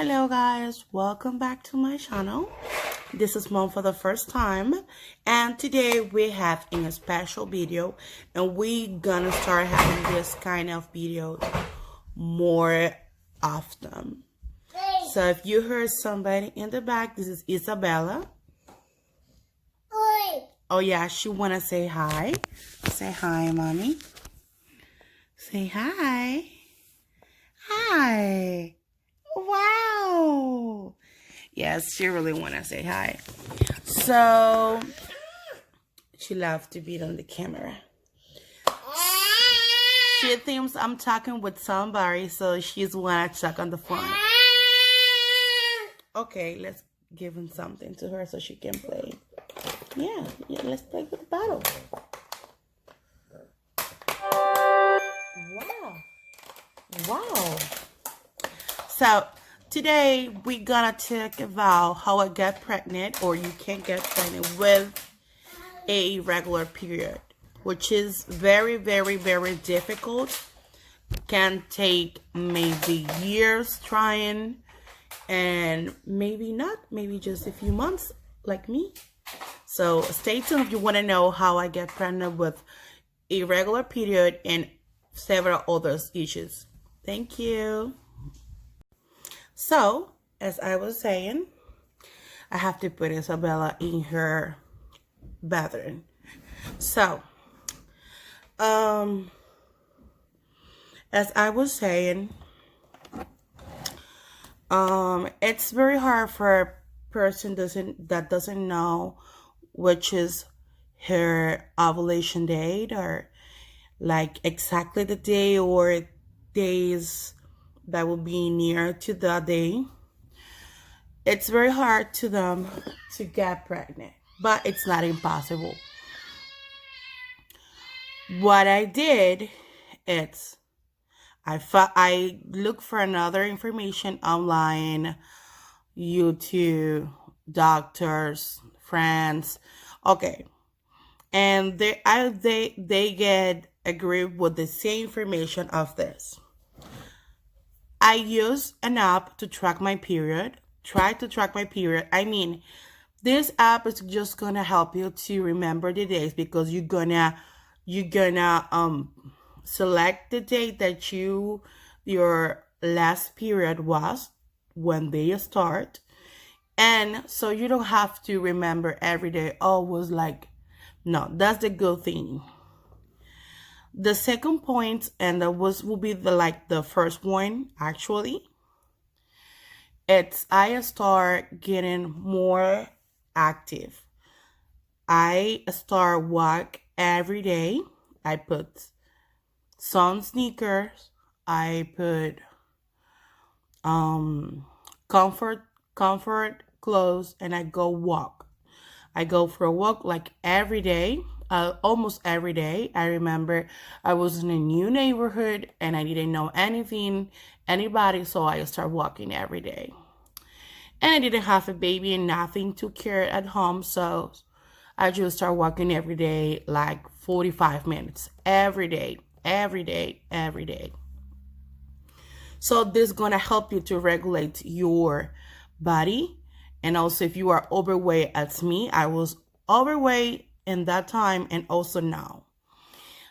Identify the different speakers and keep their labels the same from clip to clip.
Speaker 1: Hello guys, welcome back to my channel. This is Mom for the first time, and today we have a special video, and we gonna start having this kind of video more often. So if you heard somebody in the back, this is Isabella.
Speaker 2: Oi.
Speaker 1: Oh yeah, she wanna say hi. Say hi, mommy. Say hi. Hi. Wow. Yes, she really want to say hi. So, she loves to be on the camera. She thinks I'm talking with somebody, so she's want to talk on the phone. Okay, let's give him something to her so she can play. Yeah, let's play with the bottle. Wow. So today we're gonna talk about how I get pregnant, or you can get pregnant with a regular period, which is very, very, very difficult. Can take maybe years trying, and maybe not, maybe just a few months like me. So stay tuned if you want to know how I get pregnant with irregular period and several other issues. Thank you. So, as I was saying, I have to put Isabella in her bathroom. So, as I was saying, it's very hard for a person that doesn't know which is her ovulation date, or like exactly the day or days that will be near to that day. It's very hard to them to get pregnant, but it's not impossible. What I did is I look for another information online, YouTube, doctors, friends. Okay, and they get agree with the same information of this. I use an app to track my period. Try to track my period. I mean, this app is just gonna help you to remember the days, because you're gonna select the date that your last period was, when they start, and so you don't have to remember every day. Oh, it was like, no, that's the good thing. The second point, and that will be the first one actually, it's I start getting more active. I start walk every day. I put sun sneakers. I put comfort clothes, and I go walk. I go for a walk like every day, almost every day. I remember I was in a new neighborhood and I didn't know anybody, so I started walking every day. And I didn't have a baby and nothing to care at home, so I just started walking every day, like 45 minutes, every day, every day, every day. So this is gonna help you to regulate your body. And also, if you are overweight as me, I was overweight in that time and also now.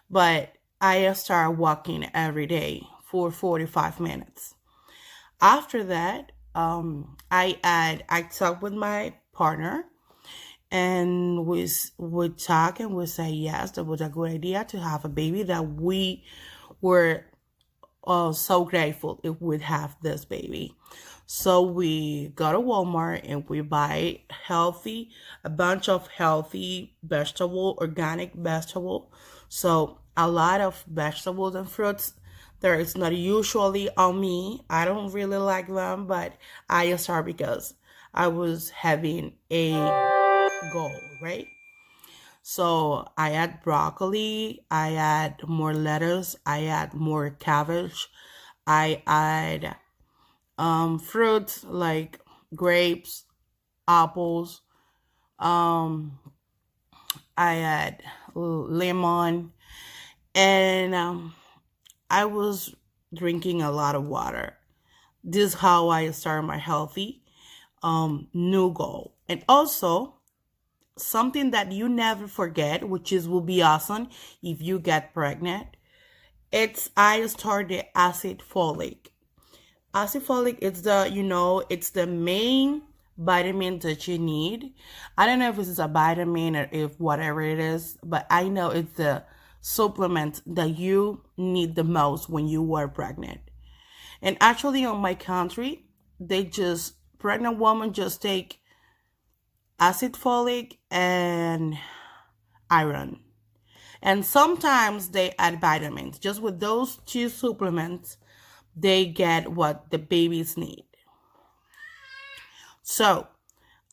Speaker 1: But I started walking every day for 45 minutes. After that, I talked with my partner, and we talk and we say yes, that was a good idea to have a baby, that we were so grateful if we'd have this baby. So we go to Walmart and we buy a bunch of healthy organic vegetable. So a lot of vegetables and fruits. There is not usually on me. I don't really like them, but I start because I was having a goal, right? So I add broccoli, I add more lettuce, I add more cabbage, I add fruits like grapes, apples, I add lemon, and I was drinking a lot of water. This is how I start my healthy new goal. And also something that you never forget, which is will be awesome if you get pregnant. It's I started acid folic. Acid folic is it's the main vitamin that you need. I don't know if this is a vitamin or if whatever it is, but I know it's the supplement that you need the most when you are pregnant. And actually, on my country, pregnant women just take acid folic and iron. And sometimes they add vitamins. Just with those two supplements, they get what the babies need. So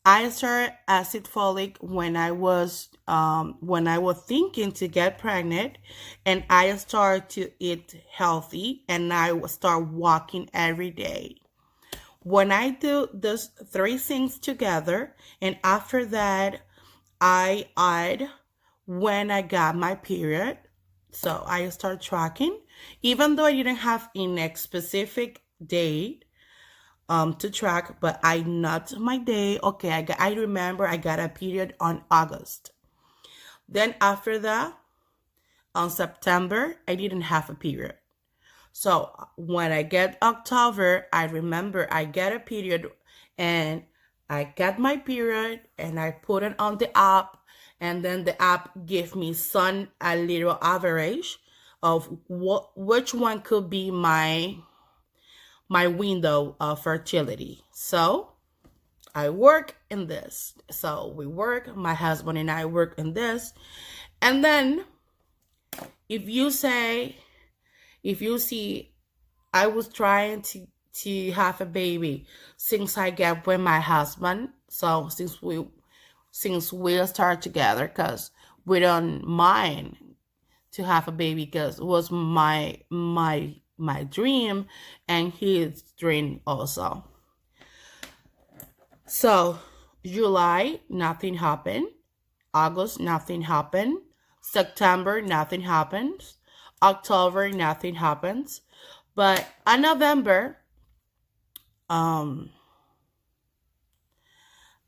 Speaker 1: I started acid folic when I was thinking to get pregnant, and I started to eat healthy, and I start walking every day. When I do those three things together, and after that, I add when I got my period. So I start tracking, even though I didn't have a specific date to track, but I not my day. Okay, I remember I got a period on August. Then after that, on September, I didn't have a period. So when I get October, I remember I get a period and I get my period and I put it on the app, and then the app gave me a little average of which one could be my window of fertility. So I work in this. So we work, my husband and I work in this. And then if you see, I was trying to have a baby since I get with my husband. So since we start together, because we don't mind to have a baby, because it was my dream and his dream also. So July, nothing happened. August, nothing happened. September, nothing happens. October, nothing happens. But in November, I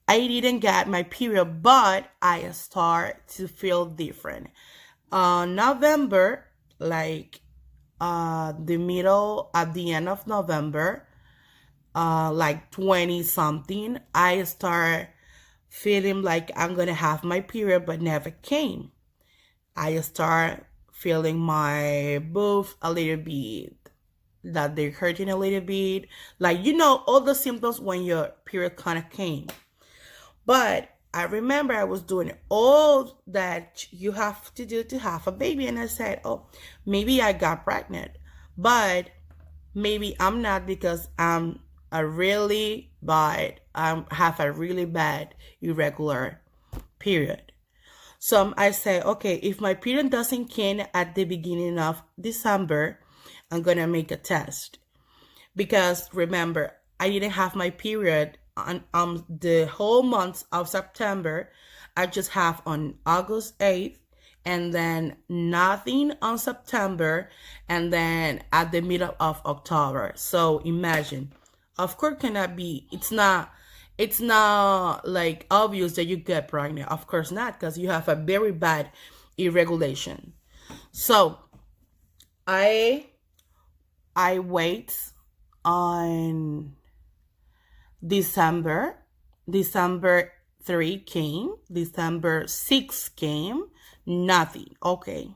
Speaker 1: didn't get my period, but I start to feel different. November, like at the end of November, like 20 something, I start feeling like I'm gonna have my period, but never came. I start feeling my boobs a little bit, that they're hurting a little bit, like all the symptoms when your period kind of came. But I remember I was doing all that you have to do to have a baby, and I said, oh, maybe I got pregnant, but maybe I'm not, because I have a really bad irregular period. So I say, okay, if my period doesn't come at the beginning of December, I'm gonna make a test, because remember, I didn't have my period on the whole month of September. I just have on August 8th, and then nothing on September, and then at the middle of October. So imagine, of course, it's not like obvious that you get pregnant. Of course not, because you have a very bad irregulation. So I wait on December. December 3 came. December 6 came. Nothing. Okay.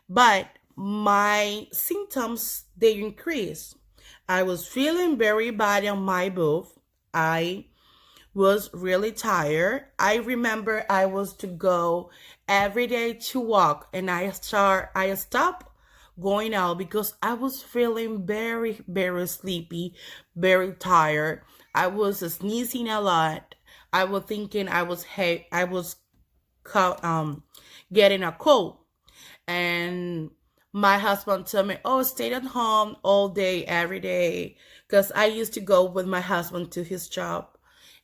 Speaker 1: But my symptoms, they increased. I was feeling very bad on my boob. I was really tired. I remember I was to go every day to walk, and I stopped going out because I was feeling very, very sleepy, very tired. I was sneezing a lot. I was thinking I was getting a cold. And my husband told me, oh, stay at home all day, every day. Because I used to go with my husband to his job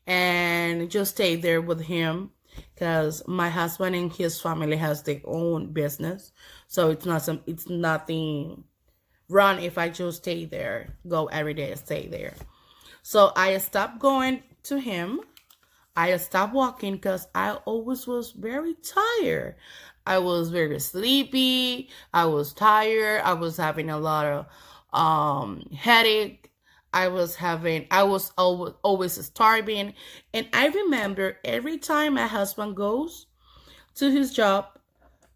Speaker 1: and just stay there with him. Because my husband and his family has their own business. So it's nothing run if I just stay there, go every day and stay there. So I stopped going to him. I stopped walking because I always was very tired. I was very sleepy. I was tired. I was having a lot of headache. I was always starving. And I remember every time my husband goes to his job,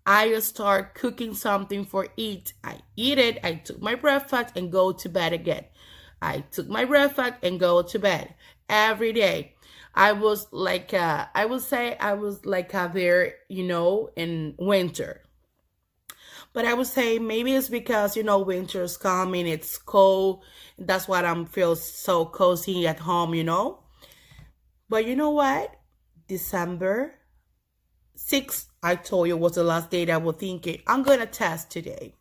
Speaker 1: I start cooking something for eat. I eat it. I took my breakfast and go to bed again. I took my breakfast and go to bed every day. I was like, I would say I was like a there, in winter. But I would say maybe it's because, winter's coming, it's cold. That's why I'm feel so cozy at home. But you know what? December 6th, I told you, was the last day that I was thinking, I'm going to test today.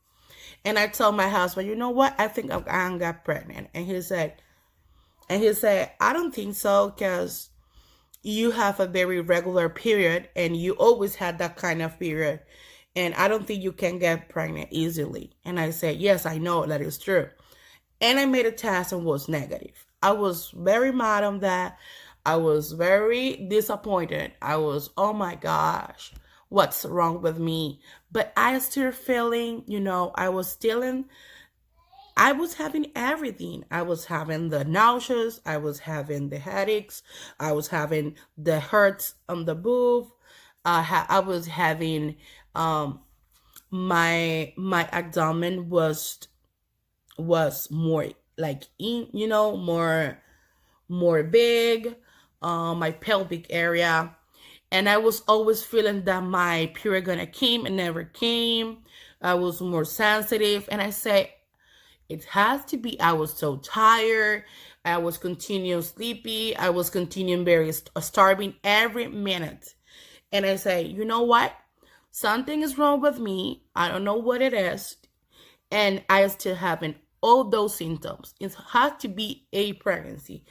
Speaker 1: And I told my husband, you know what? I think I got pregnant. And he said, I don't think so, because you have a very regular period and you always had that kind of period. And I don't think you can get pregnant easily. And I said, yes, I know that is true. And I made a test and was negative. I was very mad on that. I was very disappointed. I was, oh my gosh, what's wrong with me? But I still feeling, I was having everything. I was having the nausea. I was having the headaches. I was having the hurts on the boob. I was having my abdomen was more like more big. My pelvic area, and I was always feeling that my period gonna came and never came. I was more sensitive, and I say, it has to be. I was so tired. I was continuing sleepy. I was continuing very starving every minute. And I say, you know what? Something is wrong with me. I don't know what it is. And I still having all those symptoms. It has to be a pregnancy.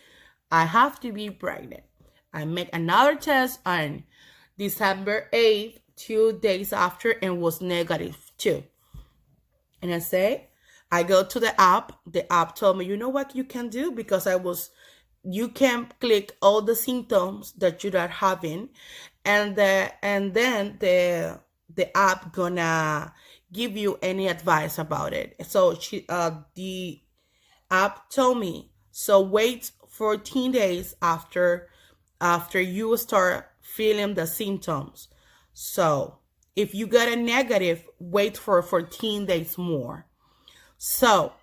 Speaker 1: I have to be pregnant. I make another test on December 8th, 2 days after, and was negative too. And I go to the app. The app told me, you know what you can do? Because you can click all the symptoms that you're not having, and then the app gonna give you any advice about it. So the app told me, so wait 14 days after you start feeling the symptoms. So if you get a negative, wait for 14 days more. So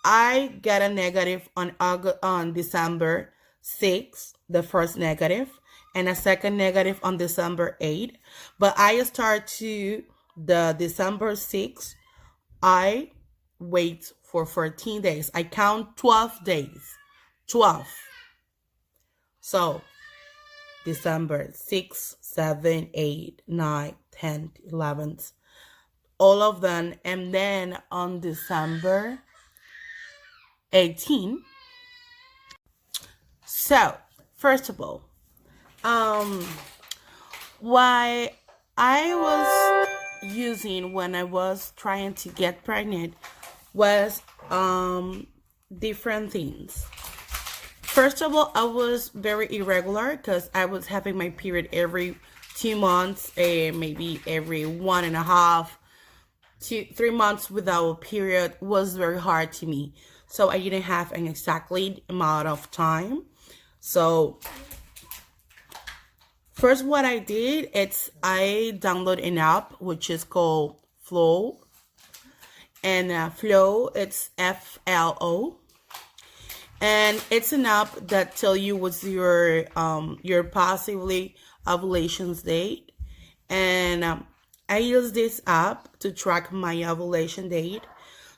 Speaker 1: I got a negative on December 6th, the first negative, and a second negative on December 8th. But I start to the December 6th, I wait for 14 days. I count 12 days. 12. So December 6th, 7th, 8th, 9th, 10th, 11th, all of them. And then on December 18th, so first of all, why I was using when I was trying to get pregnant was different things. First of all, I was very irregular because I was having my period every 2 months, maybe every 1.5 to 3 months without a period was very hard to me. So I didn't have an exactly amount of time. So first what I did, I downloaded an app which is called Flow. And Flow, it's FLO. And it's an app that tell you what's your possibly ovulation date. And I use this app to track my ovulation date.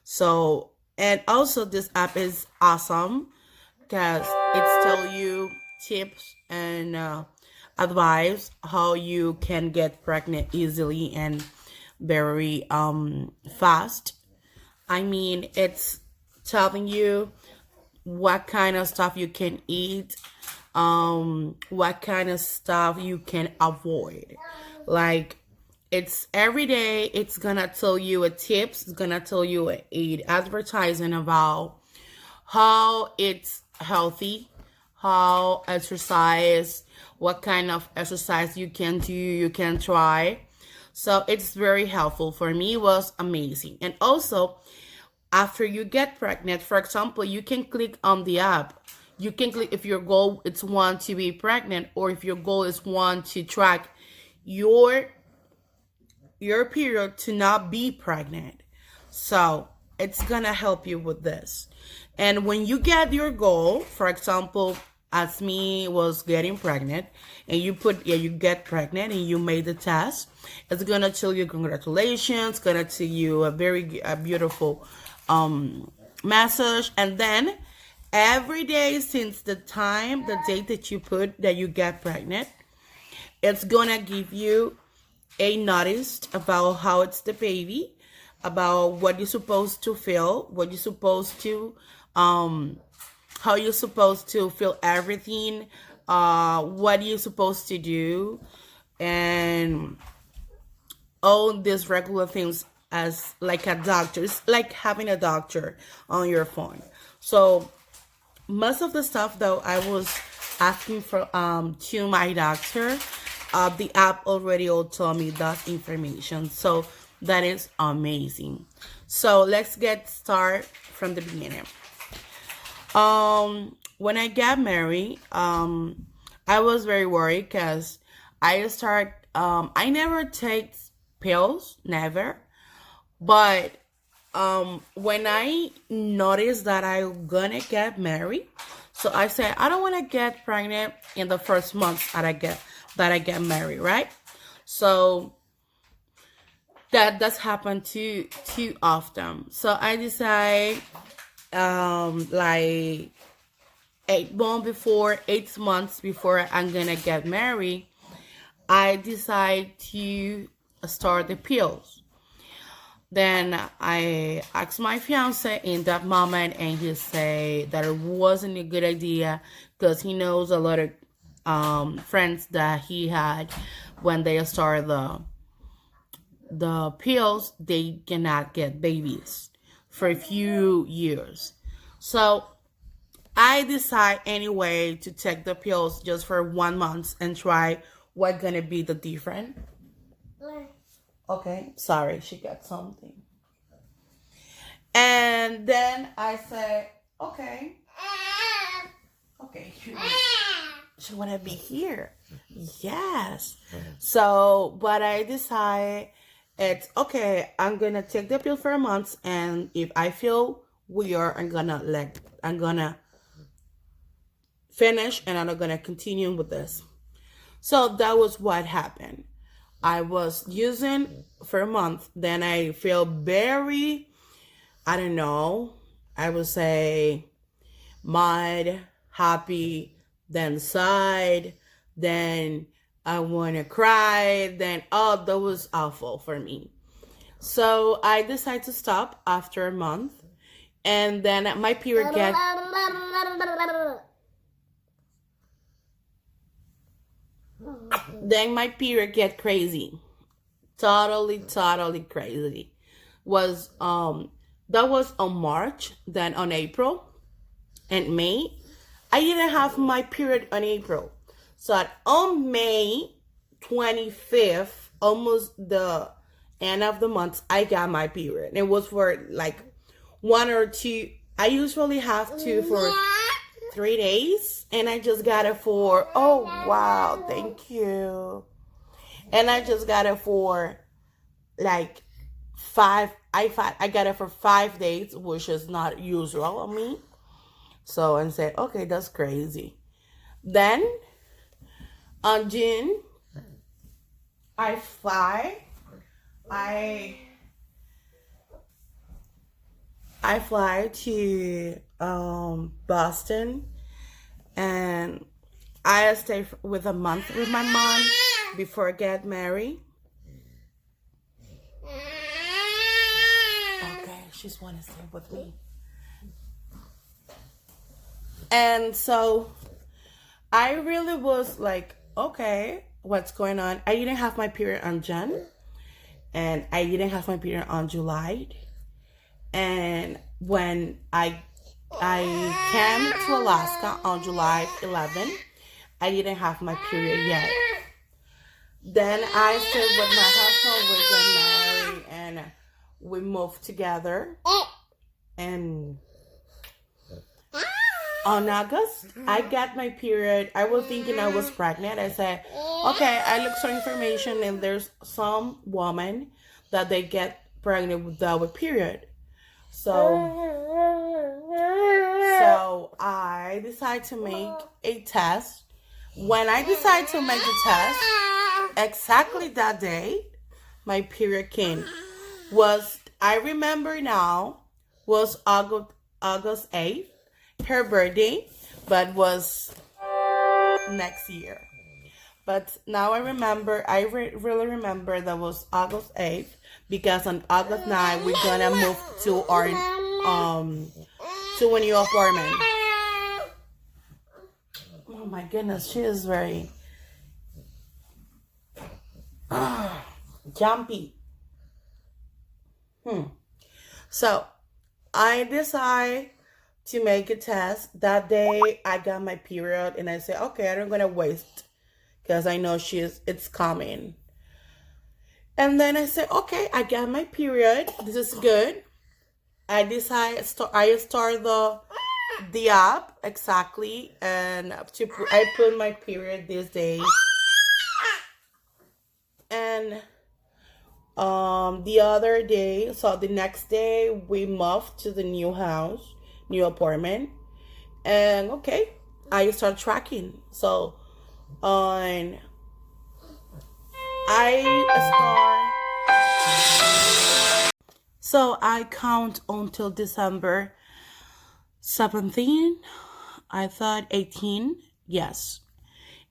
Speaker 1: So, and also this app is awesome because it tells you tips and advice how you can get pregnant easily and very fast. I mean, it's telling you what kind of stuff you can eat, what kind of stuff you can avoid. Like It's every day. It's gonna tell you a tips. It's gonna tell you a advertising about how it's healthy, how exercise, what kind of exercise you can do, you can try. So it's very helpful for me. It was amazing. And also, after you get pregnant, for example, you can click on the app. You can click if your goal is one to be pregnant, or if your goal is one to track your your period to not be pregnant. So it's gonna help you with this. And when you get your goal, for example, as me was getting pregnant, and you get pregnant and you made the test, it's gonna tell you congratulations, gonna tell you a beautiful message. And then every day since the date that you put that you get pregnant, it's gonna give you a notice about how it's the baby, about what you're supposed to feel, what you're supposed to, how you're supposed to feel everything, what you're supposed to do, and all these regular things as like a doctor. It's like having a doctor on your phone. So most of the stuff that I was asking for to my doctor, the app already all told me that information. So that is amazing. So let's get started from the beginning. When I got married, I was very worried because I never take pills, never. But when I noticed that I'm gonna get married, so I said I don't want to get pregnant in the first month that I get married, right? So that's happened too often. So I decide like 8 months before I'm gonna get married, I decide to start the pills. Then I asked my fiance in that moment, and he said that it wasn't a good idea because he knows a lot of friends that he had when they started the pills, they cannot get babies for a few years. So I decide anyway to take the pills just for 1 month and try what gonna be the difference. Okay, sorry, she got something. And then I said, okay, she wanna be here. Yes. So, but I decide it's okay. I'm gonna take the pill for a month, and if I feel weird, I'm gonna finish, and I'm not gonna continue with this. So that was what happened. I was using for a month. Then I feel very, I don't know, I would say mad, happy, then sad, then I want to cry, then oh, that was awful for me. So I decided to stop after a month, and then my period get crazy, totally crazy. Was that was on March, then on April and May. I didn't have my period on April, so on May 25th, almost the end of the month, I got my period. It was for like 1 or 2. I usually have to for 3 days, and I just got it for, oh wow, thank you. And I just got it for like I got it for 5 days, which is not usual on me. So I said, okay, that's crazy. Then on June, I fly to Boston, and I stay with a month with my mom before I get married. Okay, she's want to stay with me. And so I really was like, okay, what's going on? I didn't have my period on Jan. and I didn't have my period on July. And when I came to Alaska on July 11, I didn't have my period yet. Then I stayed with my husband, we got married, and we moved together. And on August, I got my period. I was thinking I was pregnant. I said, okay, I looked for information, and there's some woman that they get pregnant without a period. So I decided to make a test. When I decided to make the test, exactly that day, my period came. I remember now, was August 8th, her birthday, but was next year. But now I remember, I really remember that was August 8th, because on August 9th, we're gonna move to our, to a new apartment. Oh my goodness, she is very jumpy. So I decided to make a test. That day I got my period, and I said, okay, I'm gonna waste, because I know it's coming. And then I said, okay, I got my period. This is good. I decided I start the app exactly, and I put my period this day. And the other day, so the next day, we moved to the new house, new apartment, and okay, I start tracking. So on I count until December 17. I thought 18, yes.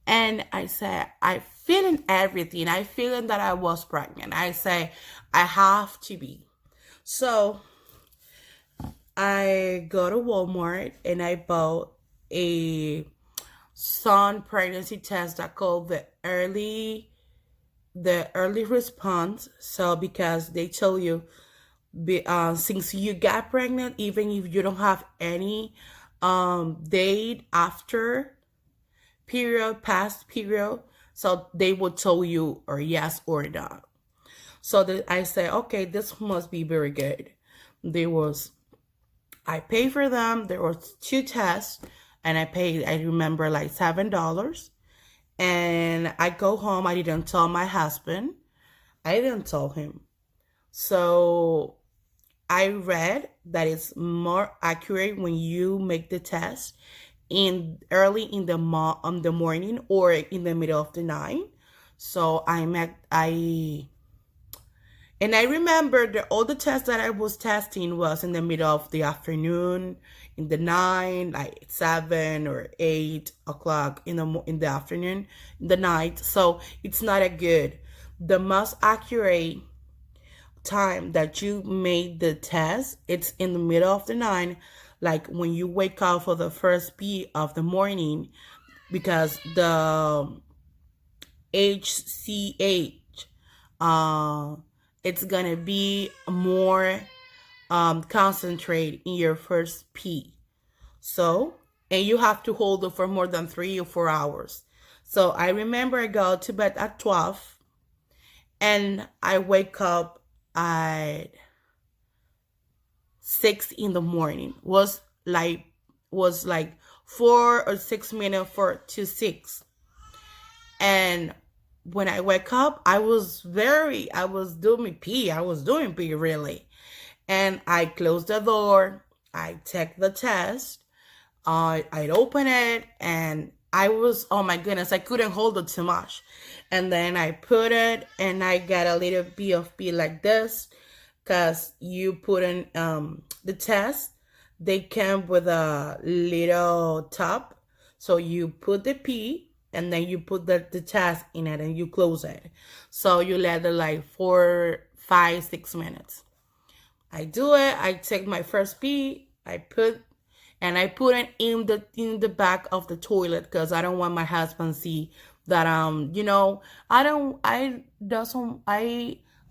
Speaker 1: And I said, I feeling everything. I feeling that I was pregnant. I say, I have to be. So I go to Walmart and I bought a son pregnancy test that called the early response. So because they tell you, since you got pregnant, even if you don't have any date after period, past period, so they will tell you or yes or no. So I say, okay, this must be very good. I paid for them. There was 2 tests, and I remember like $7. And I go home. I didn't tell my husband. I didn't tell him. So I read that it's more accurate when you make the test early in the morning or in the middle of the night. So I remember that all the tests that I was testing was in the middle of the afternoon, in the night, like 7 or 8 o'clock in the afternoon, in the night. So it's not a good. The most accurate time that you made the test, it's in the middle of the night, like when you wake up for the first beat of the morning, because the HCH, it's gonna be more concentrate in your first pee. So, and you have to hold it for more than 3 or 4 hours. So I remember I go to bed at 12, and I wake up at 6 in the morning. Was like 4 or 6 minutes to 6. And when I wake up, I was doing pee really. And I closed the door, I take the test, I'd open it, and I was, oh my goodness, I couldn't hold it too much. And then I put it, and I got a little bit of pee like this, because you put in the test, they came with a little top. So you put the pee, and then you put the test in it, and you close it. So you let it like 4, 5, 6 minutes. I do it. I take my first pee. I put it in the back of the toilet, because I don't want my husband to see that I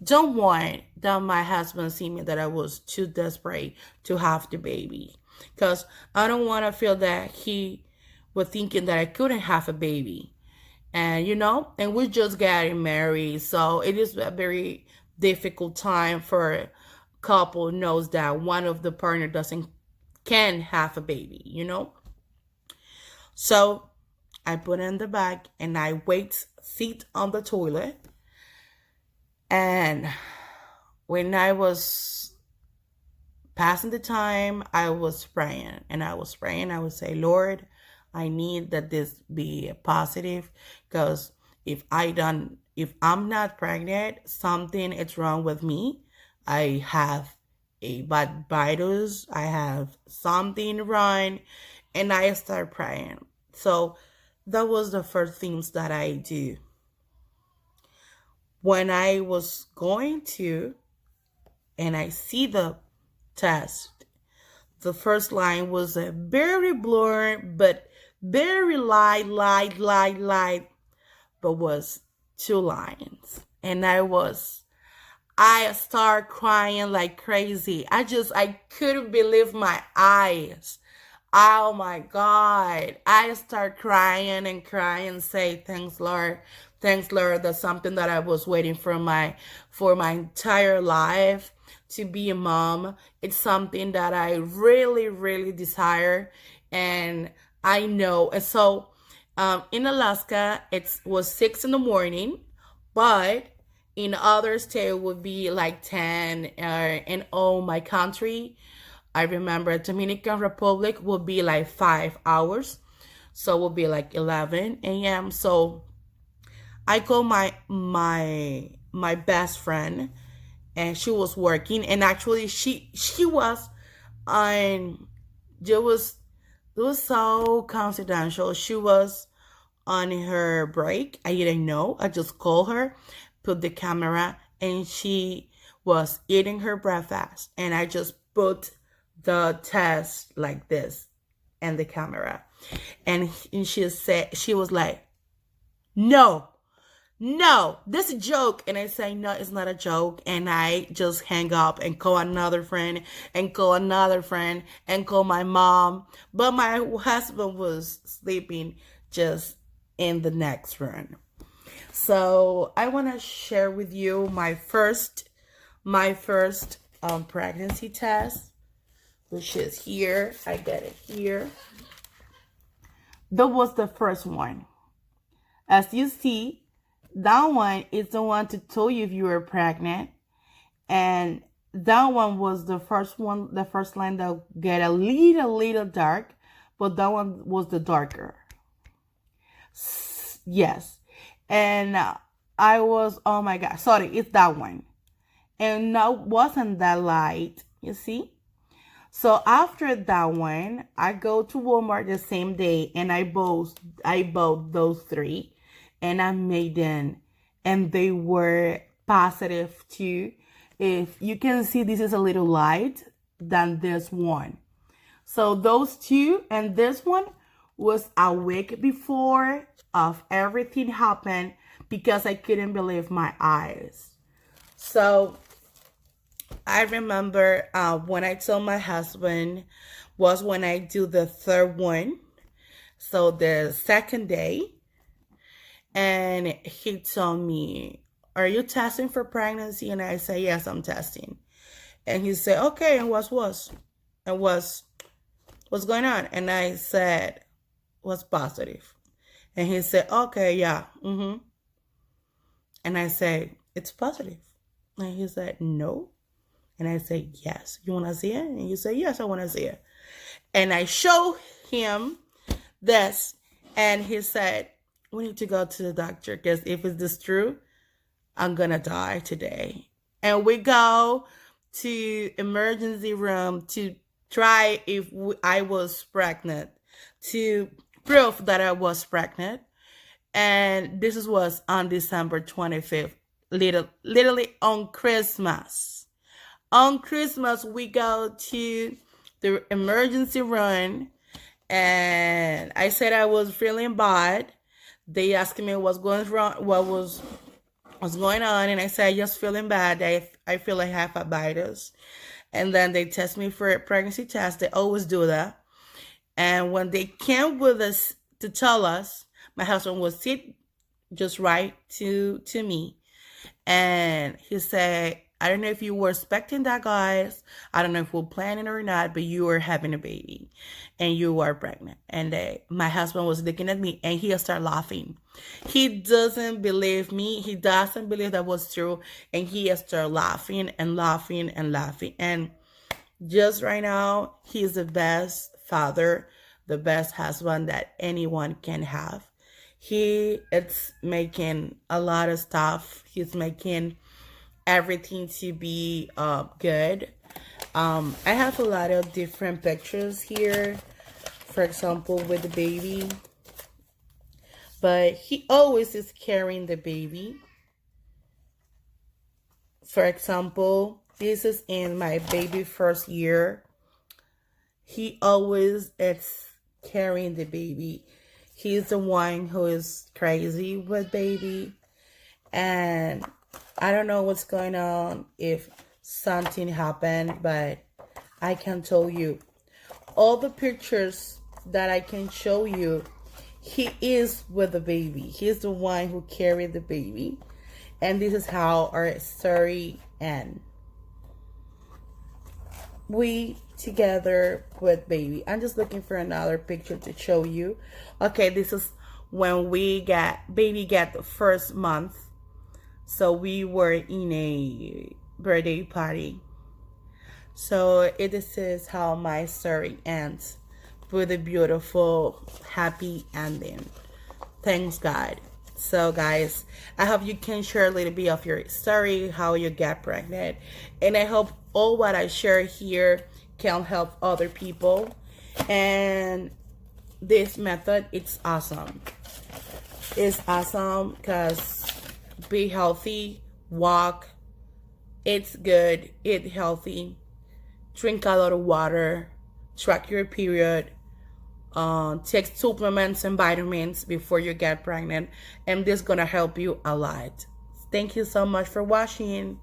Speaker 1: don't want that my husband see me that I was too desperate to have the baby. Because I don't want to feel that he was thinking that I couldn't have a baby. And, and we're just getting married. So it is a very difficult time for a couple knows that one of the partner can have a baby. So I put it in the bag and I sit on the toilet. And when I was passing the time, I was praying. And I was praying. I would say, Lord, I need that this be positive, because if I'm not pregnant, something is wrong with me. I have a bad virus. I have something wrong. And I start praying. So that was the first things that I do. When I was going to, and I see the test, the first line was a very blurred, but very light, but was 2 lines. And I start crying like crazy. I couldn't believe my eyes. Oh my God. I start crying and crying, say, thanks, Lord. Thanks, Lord. That's something that I was waiting for my entire life, to be a mom. It's something that I really, really desire. And I know. And so in Alaska, it was 6 in the morning, but in other states it would be like 10. In all my country, I remember Dominican Republic would be like 5 hours. So it would be like 11 a.m. So I call my best friend, and she was working, and actually she was on, it was so confidential. She was on her break. I didn't know. I just called her, put the camera, and she was eating her breakfast, and I just put the test like this and the camera, and she was like, no, this is a joke. And I say, no, it's not a joke. And I just hang up and call another friend and call another friend and call my mom. But my husband was sleeping just in the next room. So I want to share with you my first pregnancy test, which is here. I get it here. That was the first one. As you see, that one is the one to tell you if you were pregnant. And that one was the first line that get a little dark, but that one was the darker. Yes. And I was, oh my God, sorry, it's that one. And no, wasn't that light, you see? So after that one, I go to Walmart the same day, and I bought those 3. And I made them, and they were positive too. If you can see, this is a little light than this one. So those 2 and this one was a week before of everything happened, because I couldn't believe my eyes. So I remember when I told my husband was when I do the third one. So the second day. And he told me, are you testing for pregnancy? And I said, yes, I'm testing. And he said, okay, and what's going on? And I said, what's positive? And he said, okay, yeah. And I said, it's positive. And he said, no. And I said, yes. You want to see it? And he said, yes, I want to see it. And I showed him this, and he said, we need to go to the doctor, because if it's this true, I'm going to die today. And we go to emergency room to try if I was pregnant, to prove that I was pregnant. And this was on December 25th, literally on Christmas. On Christmas, we go to the emergency room, and I said I was feeling bad. They asked me what's going wrong, what was what's going on, and I said, just feeling bad. I feel like I have hepatitis. And then they test me for a pregnancy test. They always do that. And when they came with us to tell us, my husband would sit just right to me, and he said, I don't know if you were expecting that, guys. I don't know if we're planning or not, but you were having a baby and you are pregnant. And my husband was looking at me and he started laughing. He doesn't believe me. He doesn't believe that was true. And he started laughing and laughing and laughing. And just right now, he's the best father, the best husband that anyone can have. He is making a lot of stuff. He's making everything to be good. I have a lot of different pictures here, for example, with the baby. But he always is carrying the baby. For example, this is in my baby first year. He always is carrying the baby. He's the one who is crazy with baby. And I don't know what's going on, if something happened, but I can tell you, all the pictures that I can show you, he is with the baby. He's the one who carried the baby. And this is how our story ends. We together with baby. I'm just looking for another picture to show you. Okay, this is when baby got the first month. So we were in a birthday party. So this is how my story ends, with a beautiful, happy ending. Thanks God. So guys, I hope you can share a little bit of your story, how you get pregnant. And I hope all what I share here can help other people. And this method, it's awesome. It's awesome because be healthy, walk, it's good, eat healthy, drink a lot of water, track your period, take supplements and vitamins before you get pregnant, and this is gonna help you a lot. Thank you so much for watching.